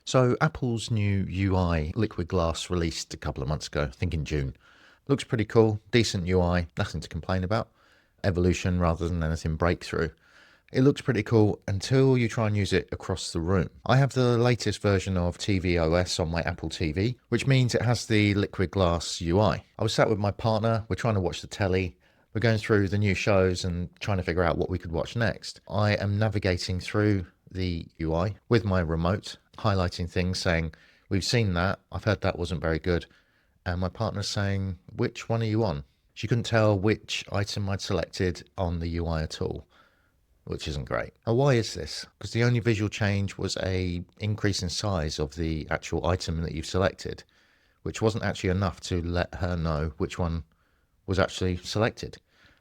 So Apple's new UI Liquid Glass released a couple of months ago, I think in June. Looks pretty cool, decent UI, nothing to complain about. Evolution rather than anything breakthrough. It looks pretty cool until you try and use it across the room. I have the latest version of tvOS on my Apple TV, which means it has the Liquid Glass UI. I was sat with my partner, we're trying to watch the telly, we're going through the new shows and trying to figure out what we could watch next. I am navigating through the UI with my remote, highlighting things, saying, we've seen that, I've heard that wasn't very good. And my partner's saying, which one are you on? She couldn't tell which item I'd selected on the UI at all, which isn't great. Now, why is this? Because the only visual change was a increase in size of the actual item that you've selected, which wasn't actually enough to let her know which one was actually selected.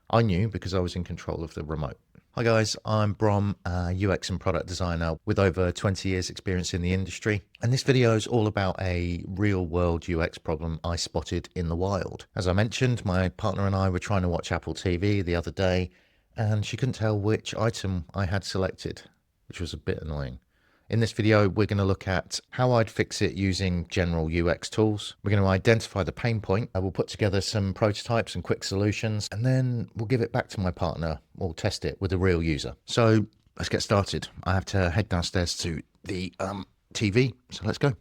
I knew because I was in control of the remote. Hi guys, I'm Brom, a UX and product designer with over 20 years experience in the industry. And this video is all about a real world UX problem I spotted in the wild. As I mentioned, my partner and I were trying to watch Apple TV the other day and she couldn't tell which item I had selected, which was a bit annoying. In this video, we're going to look at how I'd fix it using general UX tools. We're going to identify the pain point. We'll put together some prototypes and quick solutions, and then we'll give it back to my partner. We'll test it with a real user. So let's get started. I have to head downstairs to the TV, so let's go.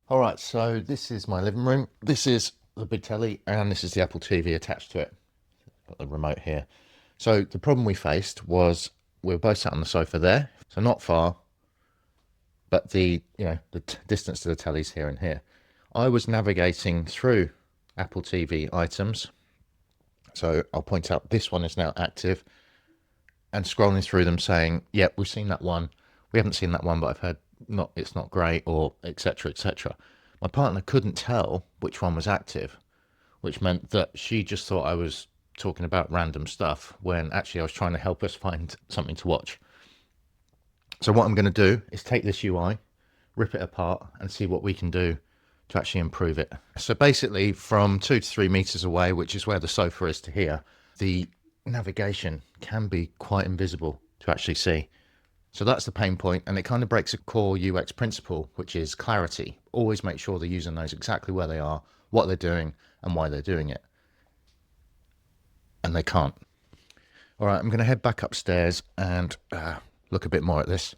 All right, so this is my living room. This is the big telly, and this is the Apple TV attached to it. Got the remote here. So the problem we faced was we were both sat on the sofa there, so not far, but the distance to the telly's here and here. I was navigating through Apple TV items, so I'll point out this one is now active, and scrolling through them saying, yep, we've seen that one, we haven't seen that one, but I've heard it's not great, or etc, etc. My partner couldn't tell which one was active, which meant that she just thought I was talking about random stuff when actually I was trying to help us find something to watch. So what I'm going to do is take this UI, rip it apart and see what we can do to actually improve it. So basically from 2 to 3 meters away, which is where the sofa is, to here, the navigation can be quite invisible to actually see. So that's the pain point, and it kind of breaks a core UX principle, which is clarity. Always make sure the user knows exactly where they are, what they're doing and why they're doing it. And they can't. All right, I'm going to head back upstairs and look a bit more at this.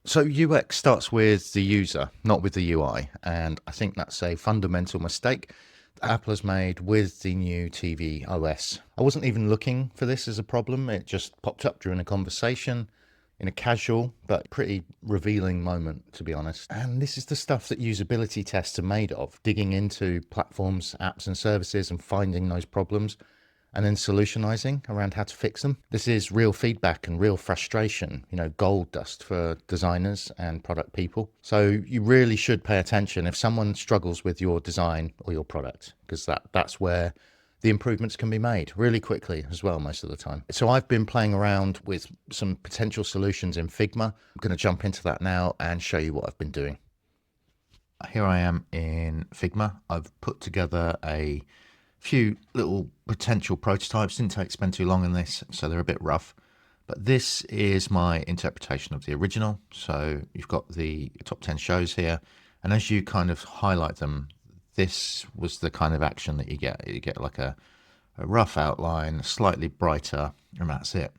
So UX starts with the user, not with the UI. And I think that's a fundamental mistake that Apple has made with the new tvOS. I wasn't even looking for this as a problem. It just popped up during a conversation in a casual but pretty revealing moment, to be honest. And this is the stuff that usability tests are made of, digging into platforms, apps and services and finding those problems and then solutionizing around how to fix them. This is real feedback and real frustration, gold dust for designers and product people. So you really should pay attention if someone struggles with your design or your product, because that's where the improvements can be made really quickly as well most of the time. So I've been playing around with some potential solutions in Figma. I'm going to jump into that now and show you what I've been doing. Here I am in Figma. I've put together a few little potential prototypes. Didn't spend too long on this, so they're a bit rough. But this is my interpretation of the original. So you've got the top 10 shows here. And as you kind of highlight them, this was the kind of action that you get. You get like a rough outline, slightly brighter, and that's it.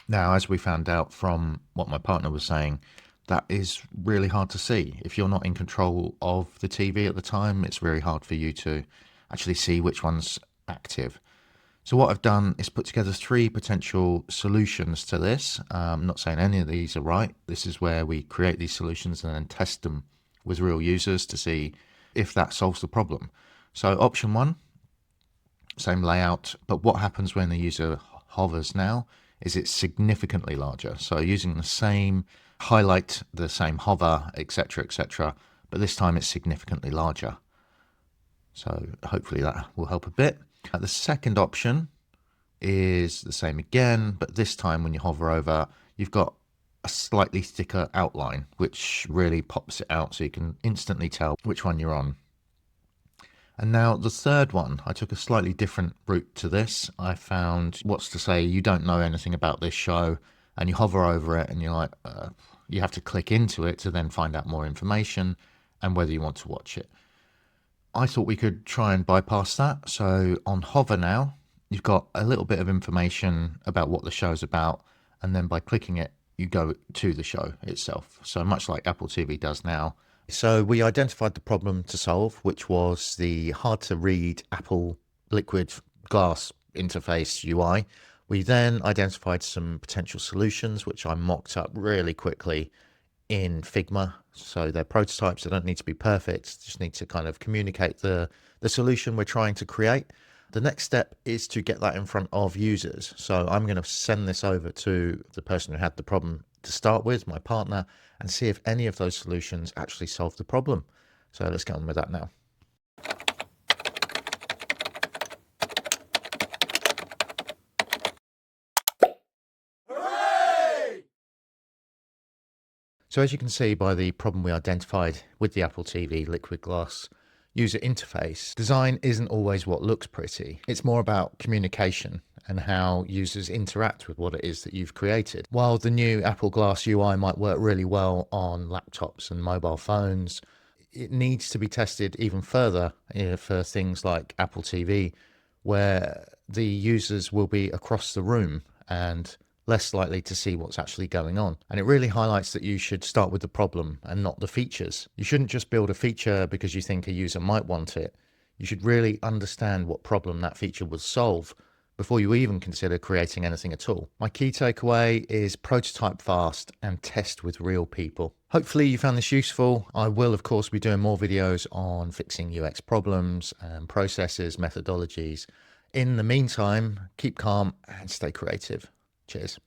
Now, as we found out from what my partner was saying, that is really hard to see. If you're not in control of the TV at the time, it's very hard for you to actually see which one's active. So what I've done is put together 3 potential solutions to this. I'm not saying any of these are right. This is where we create these solutions and then test them with real users to see if that solves the problem. So option 1, same layout, but what happens when the user hovers now is it's significantly larger. So using the same highlight, the same hover, etc, etc, but this time it's significantly larger. So hopefully that will help a bit. The second option is the same again, but this time when you hover over, you've got a slightly thicker outline, which really pops it out so you can instantly tell which one you're on. And now the third one, I took a slightly different route to this. I found, what's to say you don't know anything about this show and you hover over it and you're like, you have to click into it to then find out more information and whether you want to watch it. I thought we could try and bypass that. So on hover now, you've got a little bit of information about what the show's about. And then by clicking it, you go to the show itself. So much like Apple TV does now. So we identified the problem to solve, which was the hard to read Apple liquid glass interface UI. We then identified some potential solutions, which I mocked up really quickly in Figma. So they're prototypes, they don't need to be perfect, just need to kind of communicate the solution we're trying to create. The next step is to get that in front of users. So I'm going to send this over to the person who had the problem to start with, my partner, and see if any of those solutions actually solve the problem. So let's get on with that now. So as you can see by the problem we identified with the Apple TV liquid glass user interface, design isn't always what looks pretty. It's more about communication and how users interact with what it is that you've created. While the new Apple Glass UI might work really well on laptops and mobile phones, it needs to be tested even further for things like Apple TV, where the users will be across the room and less likely to see what's actually going on. And it really highlights that you should start with the problem and not the features. You shouldn't just build a feature because you think a user might want it. You should really understand what problem that feature will solve before you even consider creating anything at all. My key takeaway is prototype fast and test with real people. Hopefully you found this useful. I will, of course, be doing more videos on fixing UX problems and processes, methodologies. In the meantime, keep calm and stay creative. Cheers.